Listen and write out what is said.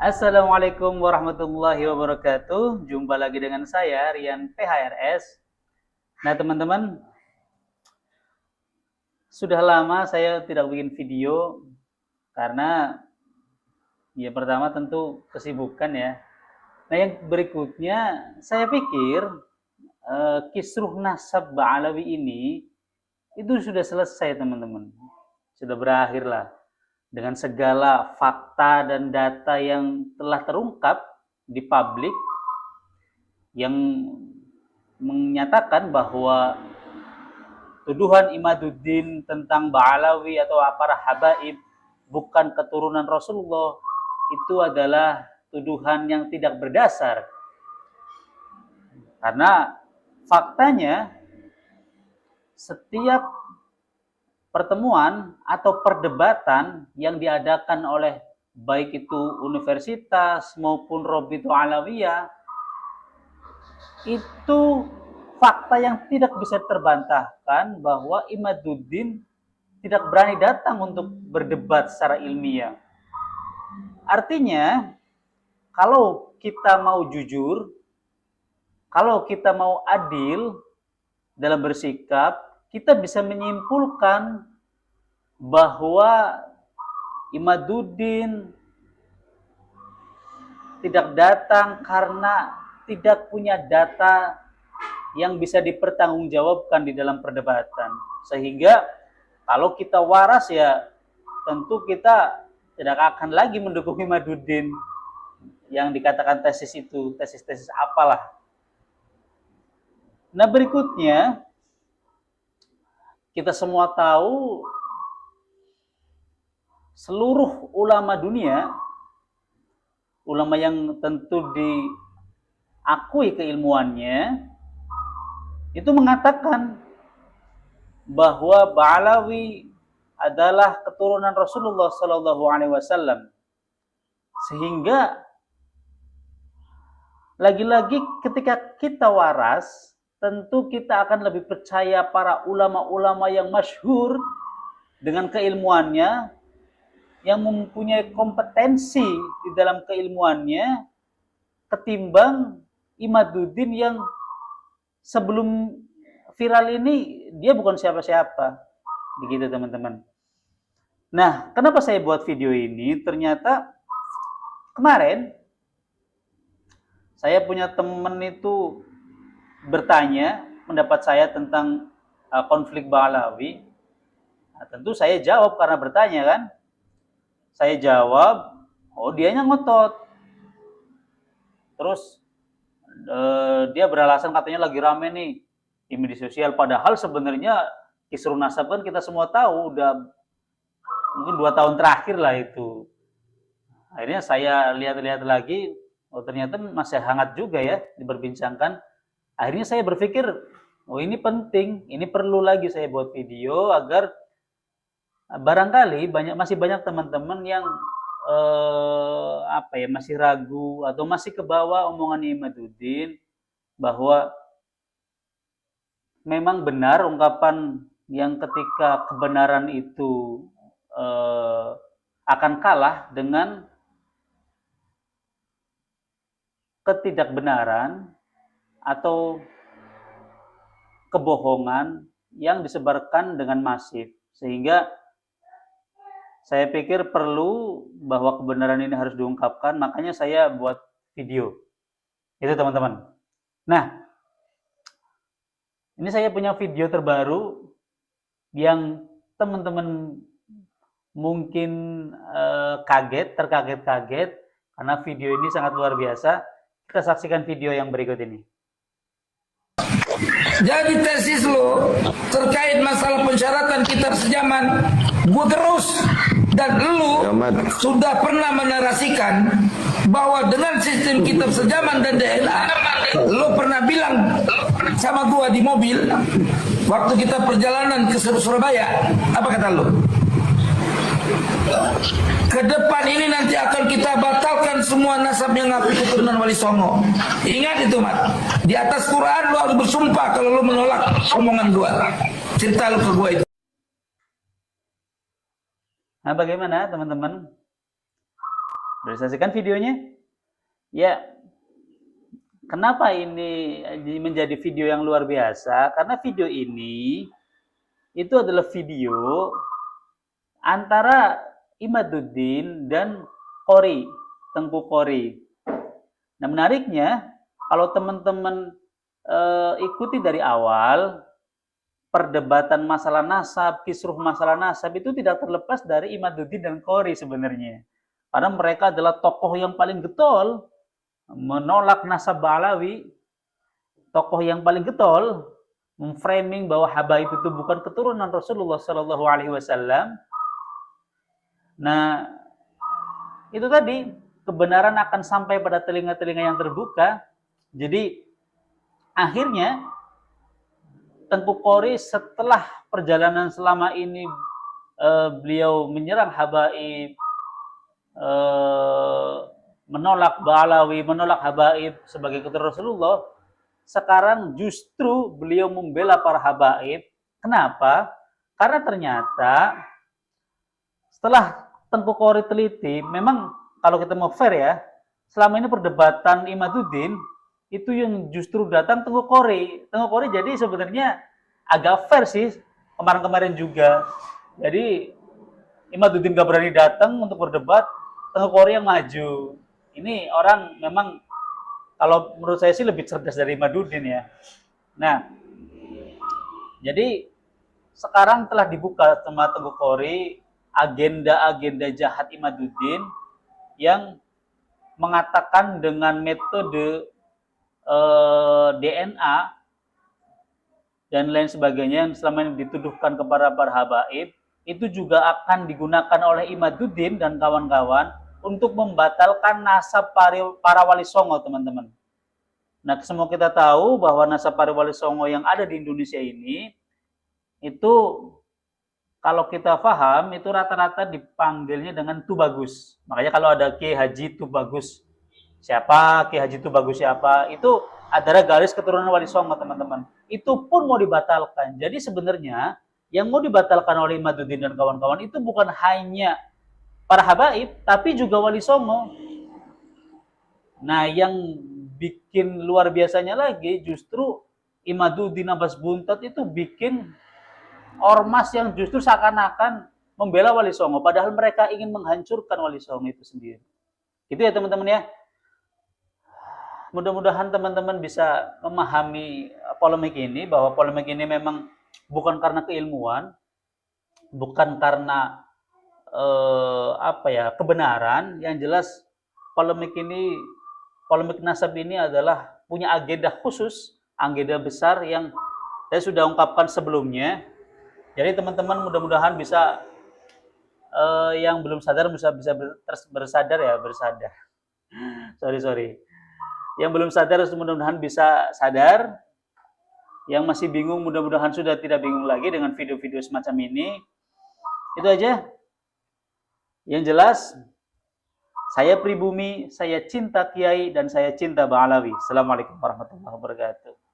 Assalamualaikum warahmatullahi wabarakatuh. Jumpa lagi dengan saya Rian PHRS. Nah teman-teman, sudah lama saya tidak bikin video karena ya pertama tentu kesibukan ya. Nah yang berikutnya saya pikir kisruh nasab Ba'alawi ini itu sudah selesai teman-teman. Sudah berakhir lah. Dengan segala fakta dan data yang telah terungkap di publik yang menyatakan bahwa tuduhan Imaduddin tentang Ba'alawi atau para habaib bukan keturunan Rasulullah itu adalah tuduhan yang tidak berdasar. Karena faktanya setiap pertemuan atau perdebatan yang diadakan oleh baik itu universitas maupun Robitul Alawiyah itu fakta yang tidak bisa terbantahkan bahwa Imaduddin tidak berani datang untuk berdebat secara ilmiah. Artinya, kalau kita mau jujur, kalau kita mau adil dalam bersikap, kita bisa menyimpulkan bahwa Imaduddin tidak datang karena tidak punya data yang bisa dipertanggungjawabkan di dalam perdebatan. Sehingga kalau kita waras ya tentu kita tidak akan lagi mendukung Imaduddin yang dikatakan tesis itu, tesis-tesis apalah. Nah berikutnya, kita semua tahu seluruh ulama dunia, ulama yang tentu diakui keilmuannya, itu mengatakan bahwa Ba'alawi adalah keturunan Rasulullah Sallallahu Alaihi Wasallam. Sehingga lagi-lagi ketika kita waras, tentu kita akan lebih percaya para ulama-ulama yang masyhur dengan keilmuannya, yang mempunyai kompetensi di dalam keilmuannya, ketimbang Imaduddin yang sebelum viral ini dia bukan siapa-siapa. Begitu teman-teman. Nah, kenapa saya buat video ini? Ternyata kemarin saya punya teman itu bertanya pendapat saya tentang konflik Ba'alawi. Nah, tentu saya jawab karena bertanya kan. Saya jawab, oh dianya ngotot. Terus dia beralasan katanya lagi rame nih di media sosial. Padahal sebenarnya kisruh nasab kan kita semua tahu udah mungkin 2 tahun terakhir lah itu. Akhirnya saya lihat-lihat lagi, oh ternyata masih hangat juga ya diperbincangkan. Akhirnya saya berpikir, oh ini penting, ini perlu lagi saya buat video agar barangkali masih banyak teman-teman yang masih ragu atau masih kebawa omongan Imaduddin bahwa memang benar ungkapan yang ketika kebenaran itu akan kalah dengan ketidakbenaran atau kebohongan yang disebarkan dengan masif. Sehingga saya pikir perlu bahwa kebenaran ini harus diungkapkan, makanya saya buat video. Itu teman-teman. Nah, ini saya punya video terbaru yang teman-teman mungkin terkaget-kaget karena video ini sangat luar biasa. Kita saksikan video yang berikut ini. Jadi tesis lo terkait masalah pensyaratan kitab sejaman, gue terus, dan lu sudah pernah menarasikan bahwa dengan sistem kitab sejaman dan DNA, lu pernah bilang sama gue di mobil waktu kita perjalanan ke Surabaya, apa kata lu? Ke depan ini nanti akan kita batalkan semua nasab yang ngaku keturunan Wali Songo. Ingat itu, Mat. Di atas Quran lu harus bersumpah kalau lu menolak omongan gua. Cerita lu ke gua itu. Nah, bagaimana teman-teman? Sudah saksikan videonya? Ya, kenapa ini menjadi video yang luar biasa? Karena video ini itu adalah video antara Imaduddin dan Qori, Tengku Qori. Nah, menariknya kalau teman-teman ikuti dari awal, perdebatan masalah nasab, kisruh masalah nasab itu tidak terlepas dari Imaduddin dan Qori sebenarnya. Karena mereka adalah tokoh yang paling getol menolak nasab Ba'alawi, tokoh yang paling getol memframing bahwa Habaib itu bukan keturunan Rasulullah Shallallahu Alaihi Wasallam. Nah, itu tadi kebenaran akan sampai pada telinga-telinga yang terbuka. Jadi akhirnya Tengku Qori setelah perjalanan selama ini beliau menyerang Habaib, menolak Ba'alawi, menolak Habaib sebagai keturunan Rasulullah, sekarang justru beliau membela para Habaib. Kenapa? Karena ternyata setelah Tengku Qori teliti, memang kalau kita mau fair ya, selama ini perdebatan Imaduddin itu yang justru datang Tengku Qori. Tengku Qori jadi sebenarnya agak fair sih kemarin-kemarin juga. Jadi Imaduddin gak berani datang untuk berdebat, Tengku Qori yang maju. Ini orang memang kalau menurut saya sih lebih cerdas dari Imaduddin ya. Nah, jadi sekarang telah dibuka sama Tengku Qori agenda-agenda jahat Imaduddin yang mengatakan dengan metode DNA dan lain sebagainya yang selama ini dituduhkan kepada para Habaib itu juga akan digunakan oleh Imaduddin dan kawan-kawan untuk membatalkan nasab para wali songo, teman-teman. Nah, semua kita tahu bahwa nasab para wali songo yang ada di Indonesia ini itu kalau kita paham itu rata-rata dipanggilnya dengan Tubagus. Makanya kalau ada Ki Haji Tubagus siapa, Ki Haji Tubagus siapa, itu adalah garis keturunan Wali Songo, teman-teman. Itu pun mau dibatalkan. Jadi sebenarnya yang mau dibatalkan oleh Imaduddin dan kawan-kawan itu bukan hanya para Habaib, tapi juga Wali Songo. Nah, yang bikin luar biasanya lagi justru Imaduddin Abbas Buntat itu bikin ormas yang justru seakan-akan membela Wali Songo, padahal mereka ingin menghancurkan Wali Songo itu sendiri. Itu ya teman-teman ya. Mudah-mudahan teman-teman bisa memahami polemik ini, bahwa polemik ini memang bukan karena keilmuan, bukan karena kebenaran. Yang jelas polemik nasab ini adalah punya agenda khusus, agenda besar yang saya sudah ungkapkan sebelumnya. Jadi teman-teman mudah-mudahan bisa yang belum sadar bisa bersadar. Sorry. Yang belum sadar mudah-mudahan bisa sadar. Yang masih bingung mudah-mudahan sudah tidak bingung lagi dengan video-video semacam ini. Itu aja. Yang jelas saya pribumi, saya cinta Kiai dan saya cinta Ba'alawi. Assalamualaikum warahmatullahi wabarakatuh.